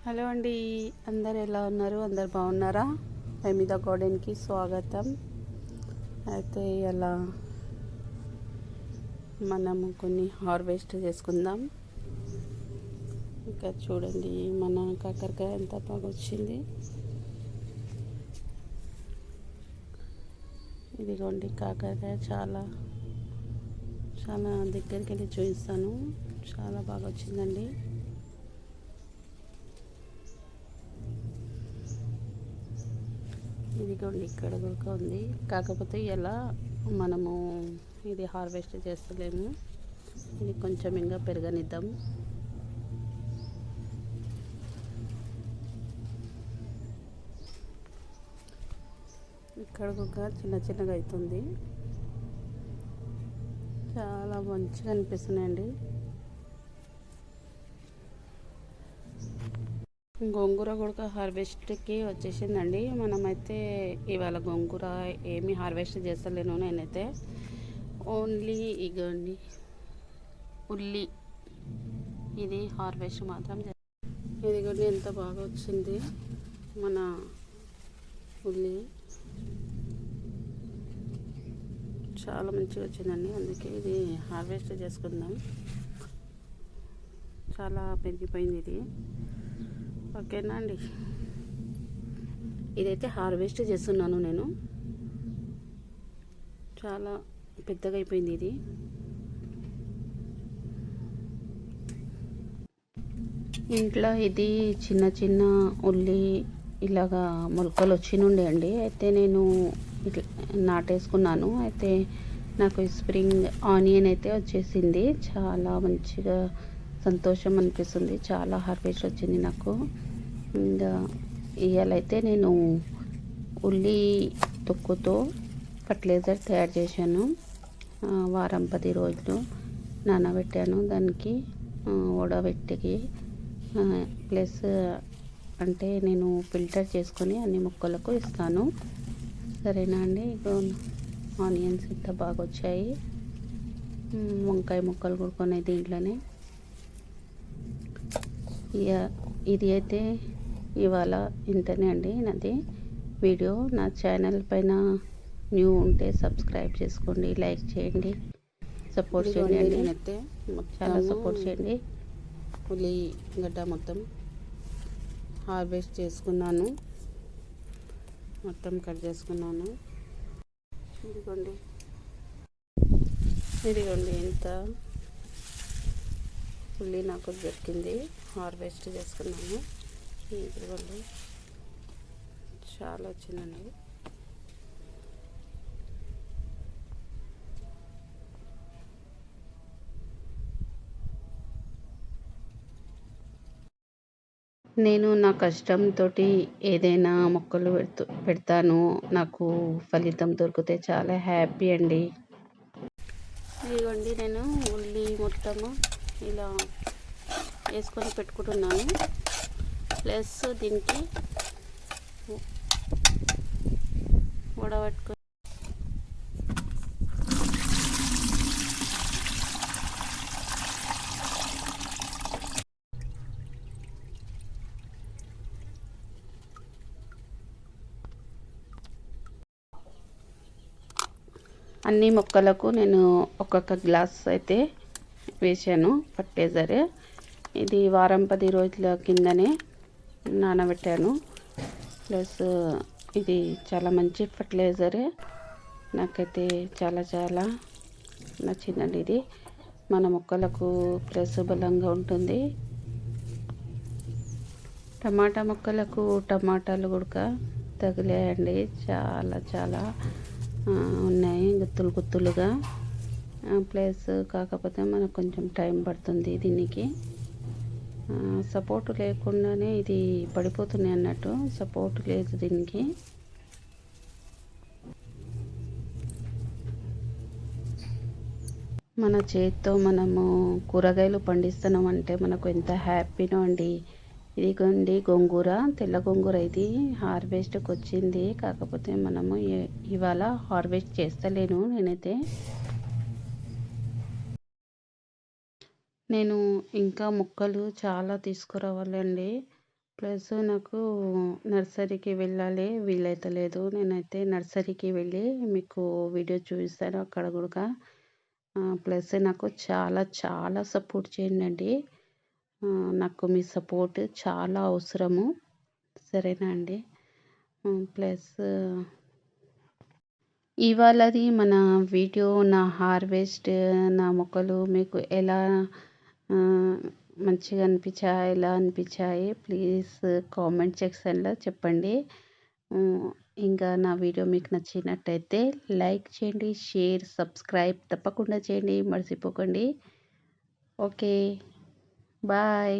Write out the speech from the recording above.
Hello అండి, అందరు ఎలా ఉన్నారు? అందరు బాగున్నారా? మీద గార్డెన్కి స్వాగతం. అయితే ఇలా మనము కొన్ని హార్వెస్ట్ చేసుకుందాం. ఇంకా చూడండి, మన కాకరకాయ ఎంత బాగా వచ్చింది. ఇదిగోండి కాకరకాయ, చాలా చాలా దగ్గరికి వెళ్ళి చూపిస్తాను. చాలా బాగా వచ్చిందండి. ఇదిగోండి ఇక్కడ కూడా ఉంది. కాకపోతే ఇలా మనము ఇది హార్వెస్ట్ చేస్తలేము. ఇది కొంచెం ఇంకా పెరగనిద్దాం. ఇక్కడ కూడా చిన్న చిన్నగా అవుతుంది. చాలా మంచిగా అనిపిస్తున్నాయండి. గోంగూర కూడా హార్వెస్ట్కి వచ్చేసిందండి. మనమైతే ఇవాళ గోంగూర ఏమీ హార్వెస్ట్ చేస్తలేను నేనైతే. ఓన్లీ ఇగోండి ఉల్లి, ఇది హార్వెస్ట్ మాత్రం. ఇదిగోండి ఎంత బాగా వచ్చింది మన ఉల్లి, చాలా మంచిగా వచ్చిందండి. అందుకే ఇది హార్వెస్ట్ చేసుకుందాం. చాలా పెరిగిపోయింది ఇది. ఓకేనా అండి, ఇదైతే హార్వెస్ట్ చేస్తున్నాను నేను. చాలా పెద్దగా అయిపోయింది ఇది. ఇంట్లో ఇది చిన్న చిన్న ఉల్లి ఇలాగా మొలకలు వచ్చినుండే అండి. అయితే నేను ఇట్లా నాటేసుకున్నాను. అయితే నాకు స్ప్రింగ్ ఆనియన్ అయితే వచ్చేసింది. చాలా మంచిగా సంతోషం అనిపిస్తుంది. చాలా హార్వెస్ట్ వచ్చింది నాకు. ఇంకా ఇవాళైతే నేను ఉల్లి తొక్కుతో ఫర్టిలైజర్ తయారు చేశాను. వారం 10 రోజులు నానబెట్టాను. దానికి వడబెట్టి ప్లస్ అంటే నేను ఫిల్టర్ చేసుకొని అన్ని మొక్కలకు ఇస్తాను. సరేనా అండి. ఆనియన్స్ ఇంత బాగా వచ్చాయి. వంకాయ మొక్కలు కొనుక్కొని దీంట్లోనే. ఇది అయితే ఇవాళ ఇంతనే అండి నాది వీడియో. నా ఛానల్ పైన న్యూ ఉంటే సబ్స్క్రైబ్ చేసుకోండి, లైక్ చేయండి, సపోర్ట్ చేయండి. నేనైతే చాలా సపోర్ట్ చేయండి. ఉల్లిగడ్డ మొత్తం హార్వెస్ట్ చేసుకున్నాను, మొత్తం కట్ చేసుకున్నాను. ఇదిగోండి ఇదిగోండి ఎంత ఉల్లి నాకు దొరికింది. హార్వెస్ట్ చేసుకున్నాను. ఇదిగోండి చాలా వచ్చిందండి. నేను నా కష్టంతో ఏదైనా మొక్కలు పెడతాను, నాకు ఫలితం దొరికితే చాలా హ్యాపీ అండి. ఇదిగోండి నేను ఉల్లి మొత్తము ఇలా వేసుకొని పెట్టుకుంటున్నాను. ప్లస్ దీనికి వడబెట్టుకొని అన్ని మొక్కలకు నేను ఒక్కొక్క గ్లాస్ అయితే వేసాను ఫర్టిలైజర్. ఇది వారం 10 రోజుల కిందనే నానబెట్టాను. ప్లస్ ఇది చాలా మంచి ఫర్టిలైజర్. నాకైతే చాలా చాలా నచ్చిందండి. ఇది మన మొక్కలకు ప్లస్ బలంగా ఉంటుంది. టమాటా మొక్కలకు టమాటాలు కూడా తగిలాయండి. చాలా చాలా ఉన్నాయి గుత్తులు గుత్తులుగా. ప్లస్ కాకపోతే మనకు కొంచెం టైం పడుతుంది దీనికి. సపోర్ట్ లేకుండానే ఇది పడిపోతున్నాయి అన్నట్టు. సపోర్ట్ లేదు దీనికి. మన చేతితో మనము కూరగాయలు పండిస్తున్నాం అంటే మనకు ఎంత హ్యాపీనో అండి. ఇదిగోండి గోంగూర, తెల్ల గోంగూర ఇది హార్వెస్ట్కి వచ్చింది. కాకపోతే మనము ఇవాళ హార్వెస్ట్ చేస్తలేను నేనైతే. నేను ఇంకా మొక్కలు చాలా తీసుకురావాలండి. ప్లస్ నాకు నర్సరీకి వెళ్ళాలి వీలైతలేదు. నేనైతే నర్సరీకి వెళ్ళి మీకు వీడియో చూపిస్తాను అక్కడ కూడా. ప్లస్ నాకు చాలా చాలా సపోర్ట్ చేయండి. నాకు మీ సపోర్ట్ చాలా అవసరము. సరేనా అండి? ప్లస్ ఇవాళది మన వీడియో నా హార్వెస్ట్ నా మొక్కలు మీకు ఎలా మంచిగా అనిపించాయి, ఎలా అనిపించాయి ప్లీజ్ కామెంట్ సెక్షన్లో చెప్పండి. ఇంకా నా వీడియో మీకు నచ్చినట్టయితే లైక్ చేయండి, షేర్, సబ్స్క్రైబ్ తప్పకుండా చేయండి, మర్చిపోకండి. Okay, bye.